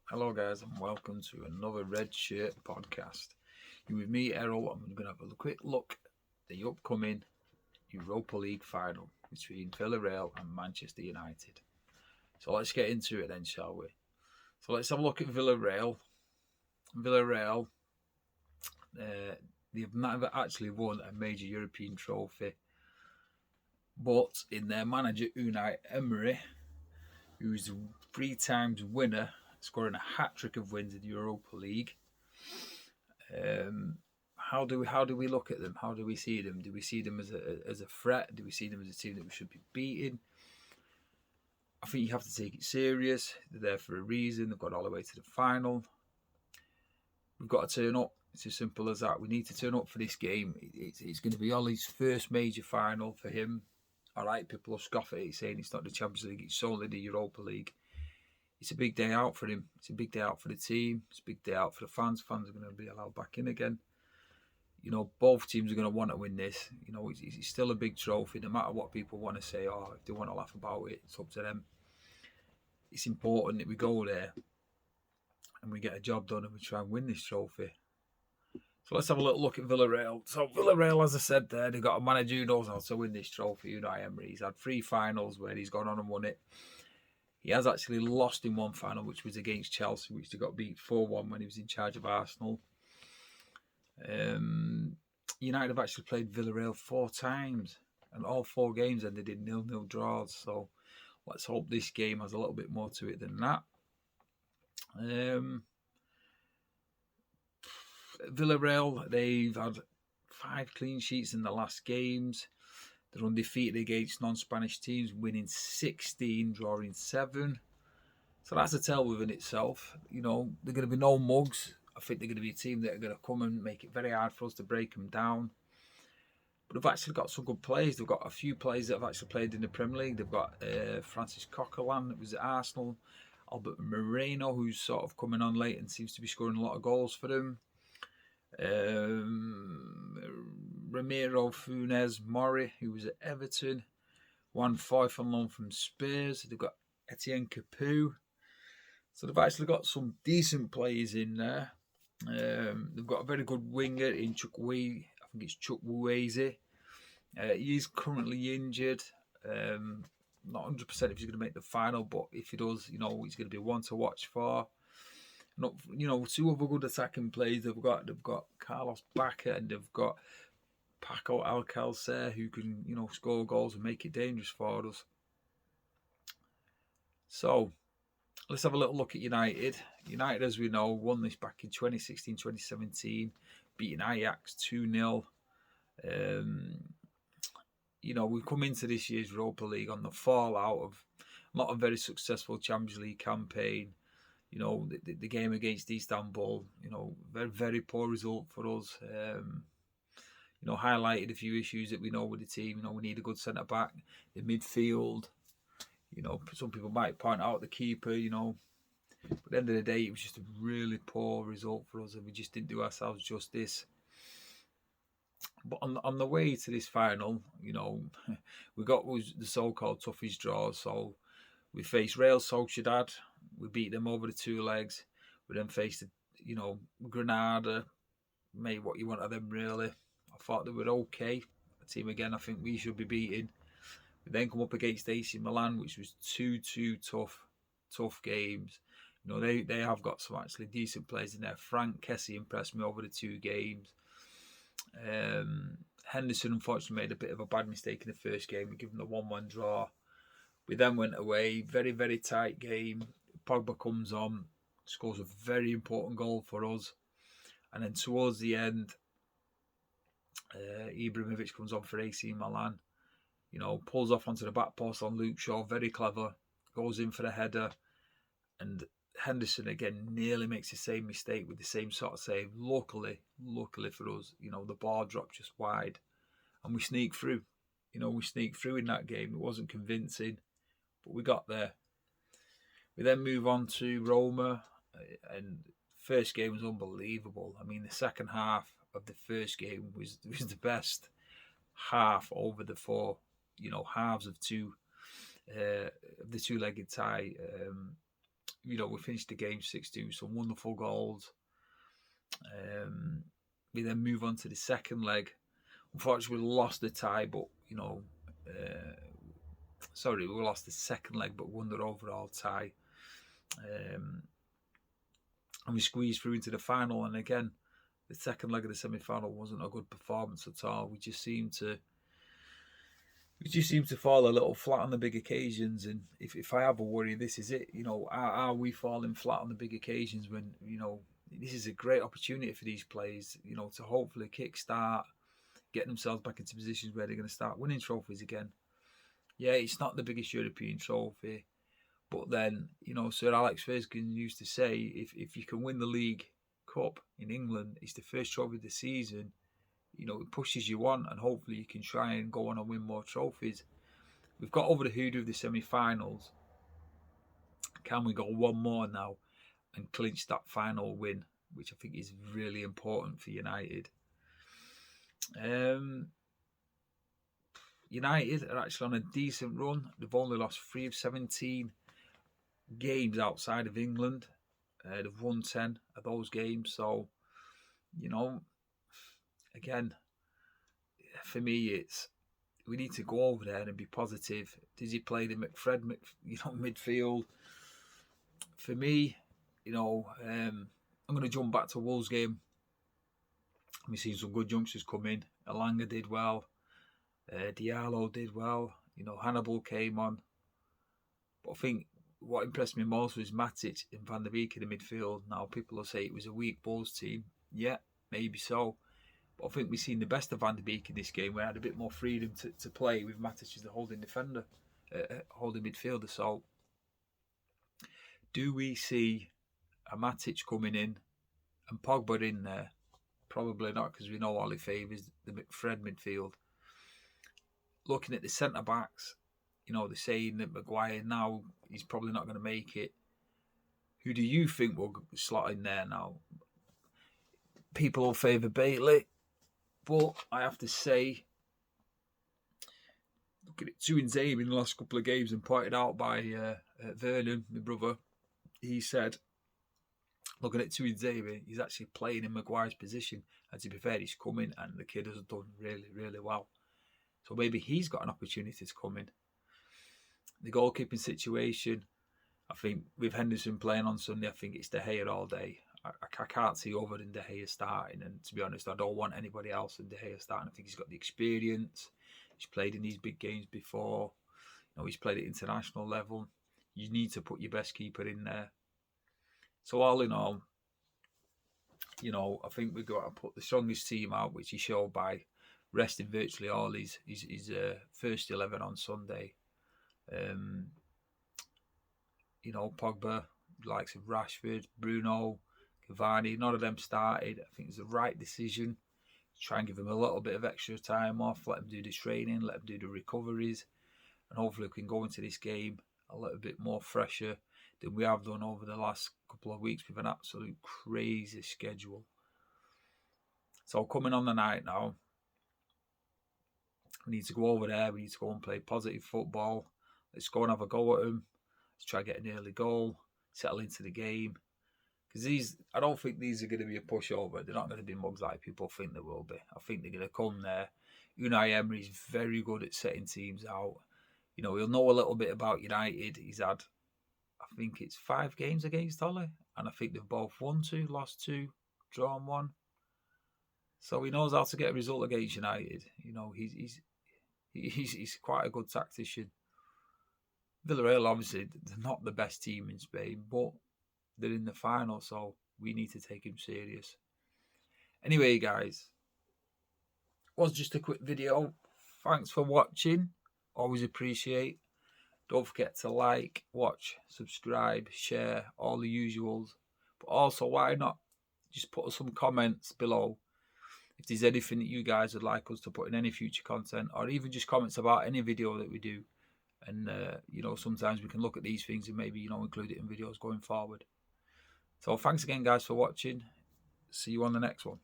Hello, guys, and welcome to another Red Shirt podcast. You're with me, Errol, and we're going to have a quick look at the upcoming Europa League final between Villarreal and Manchester United. So let's get into it then, shall we? So let's have a look at Villarreal. Villarreal, they've never actually won a major European trophy, but in their manager Unai Emery, who's a 3 times winner, scoring a hat-trick of wins in the Europa League. How do we look at them? How do we see them? Do we see them as a threat? Do we see them as a team that we should be beating? I think you have to take it serious. They're there for a reason. They've got all the way to the final. We've got to turn up. It's as simple as that. We need to turn up for this game. It's going to be Ollie's first major final for him. All right, people will scoff at it, saying it's not the Champions League, it's solely the Europa League. It's a big day out for him. It's a big day out for the team. It's a big day out for the fans. Fans are going to be allowed back in again. You know, both teams are going to want to win this. You know, it's still a big trophy, no matter what people want to say. Or if they want to laugh about it, it's up to them. It's important that we go there and we get a job done and we try and win this trophy. So let's have a little look at Villarreal. So Villarreal, as I said there, they've got a manager who knows how to win this trophy, Unai Emery. He's had 3 finals where he's gone on and won it. He has actually lost in one final, which was against Chelsea, which they got beat 4-1 when he was in charge of Arsenal. United have actually played Villarreal 4 times, and all 4 games ended in 0-0 draws. So let's hope this game has a little bit more to it than that. Villarreal, they've had 5 clean sheets in the last games. They're undefeated against non-Spanish teams, winning 16, drawing 7. So that's a tell within itself. You know, they're going to be no mugs. I think they're going to be a team that are going to come and make it very hard for us to break them down. But they've actually got some good players. They've got a few players that have actually played in the Premier League. They've got Francis Coquelin, that was at Arsenal. Albert Moreno, who's sort of coming on late and seems to be scoring a lot of goals for them. Ramiro Funes Mori, who was at Everton. Juan Foyth on loan from Spurs. They've got Etienne Capoue. So they've actually got some decent players in there. They've got a very good winger in Chukwueze. I think it's Chukwueze. He's currently injured. Not 100% if he's going to make the final, but if he does, you know, he's going to be one to watch for. Not, you know, 2 other good attacking players. They've got Carlos Bacca and they've got Paco Alcácer, who can, you know, score goals and make it dangerous for us. So let's have a little look at United. United, as we know, won this back in 2016-2017, beating Ajax 2-0. You know, we've come into this year's Europa League on the fallout of not a very successful Champions League campaign. You know, the game against Istanbul, you know, very, very poor result for us. You know, highlighted a few issues that we know with the team. You know, we need a good centre-back, the midfield. You know, some people might point out the keeper, you know. But at the end of the day, it was just a really poor result for us and we just didn't do ourselves justice. But on the way to this final, you know, we got the so-called toughest draws. So we faced Real Sociedad. We beat them over the 2 legs. We then faced, you know, Granada. Made what you want of them, really. I thought they were okay. A team, again, I think we should be beating. We then come up against AC Milan, which was 2 tough games. You know, they have got some actually decent players in there. Frank Kessie impressed me over the 2 games. Henderson unfortunately made a bit of a bad mistake in the first game. We gave him the 1-1 draw. We then went away. Very, very tight game. Pogba comes on, scores a very important goal for us. And then towards the end, Ibrahimovic comes on for AC Milan. You know, pulls off onto the back post on Luke Shaw. Very clever. Goes in for the header. And Henderson, again, nearly makes the same mistake with the same sort of save. Luckily for us, you know, the ball dropped just wide. And we sneaked through. You know, we sneaked through in that game. It wasn't convincing, but we got there. We then move on to Roma. And first game was unbelievable. I mean, the second half of the first game was the best half over the 4, you know, halves of the 2-legged tie. we finished the game 6-2, some wonderful goals. We then move on to the second leg. Unfortunately, we lost the tie, but we lost the second leg, but won the overall tie. And we squeezed through into the final. And again, the second leg of the semi-final wasn't a good performance at all. We just seemed to fall a little flat on the big occasions. And if I have a worry, this is it. Are we falling flat on the big occasions when this is a great opportunity for these players, to hopefully kickstart, get themselves back into positions where they're going to start winning trophies again. Yeah, it's not the biggest European trophy, but then, Sir Alex Ferguson used to say, if you can win the League Cup in England, it's the first trophy of the season, it pushes you on, and hopefully you can try and go on and win more trophies. We've got over the hoodoo of the semi-finals. Can we go one more now and clinch that final win, which I think is really important for United? United are actually on a decent run. They've only lost 3 of 17 games outside of England. They've won 10 of those games. So, again, for me, we need to go over there and be positive. Does he play the McFred, midfield? For me, I'm going to jump back to Wolves game. We've seen some good youngsters come in. Elanga did well. Diallo did well. Hannibal came on. But I think what impressed me most was Matic and Van der Beek in the midfield. Now, people will say it was a weak Wolves team. Yeah, maybe so. But I think we've seen the best of Van der Beek in this game. We had a bit more freedom to play with Matic as the holding defender, holding midfielder. So, do we see a Matic coming in and Pogba in there? Probably not, because we know Ollie favours the McFred midfield. Looking at the centre-backs, they're saying that Maguire now, he's probably not going to make it. Who do you think will slot in there now? People will favour Bailey, but I have to say, looking at Tuanzebe in the last couple of games and pointed out by Vernon, my brother, he said, looking at Tuanzebe, he's actually playing in Maguire's position. And to be fair, he's coming and the kid has done really, really well. So maybe he's got an opportunity to come in. The goalkeeping situation, I think with Henderson playing on Sunday, I think it's De Gea all day. I can't see other than De Gea starting. And to be honest, I don't want anybody else than De Gea starting. I think he's got the experience. He's played in these big games before. He's played at international level. You need to put your best keeper in there. So all in all, I think we've got to put the strongest team out, which he showed by resting virtually all his first 11 on Sunday. Pogba, likes of Rashford, Bruno, Cavani, none of them started. I think it's the right decision. Try and give them a little bit of extra time off, let them do the training, let them do the recoveries, and hopefully we can go into this game a little bit more fresher than we have done over the last couple of weeks with an absolute crazy schedule. So coming on the night now, we need to go over there, we need to go and play positive football. Let's go and have a go at them. Let's try and get an early goal, settle into the game. Because I don't think these are going to be a pushover. They're not going to be mugs like people think they will be. I think they're going to come there. Unai Emery's very good at setting teams out. He'll know a little bit about United. He's had, I think it's 5 games against Ollie. And I think they've both won 2, lost 2, drawn 1. So he knows how to get a result against United. He's quite a good tactician. Villarreal, obviously, they're not the best team in Spain, but they're in the final, so we need to take him serious. Anyway, guys, it was just a quick video. Thanks for watching. Always appreciate. Don't forget to like, watch, subscribe, share, all the usuals. But also, why not just put some comments below if there's anything that you guys would like us to put in any future content, or even just comments about any video that we do. And, sometimes we can look at these things and maybe, include it in videos going forward. So thanks again, guys, for watching. See you on the next one.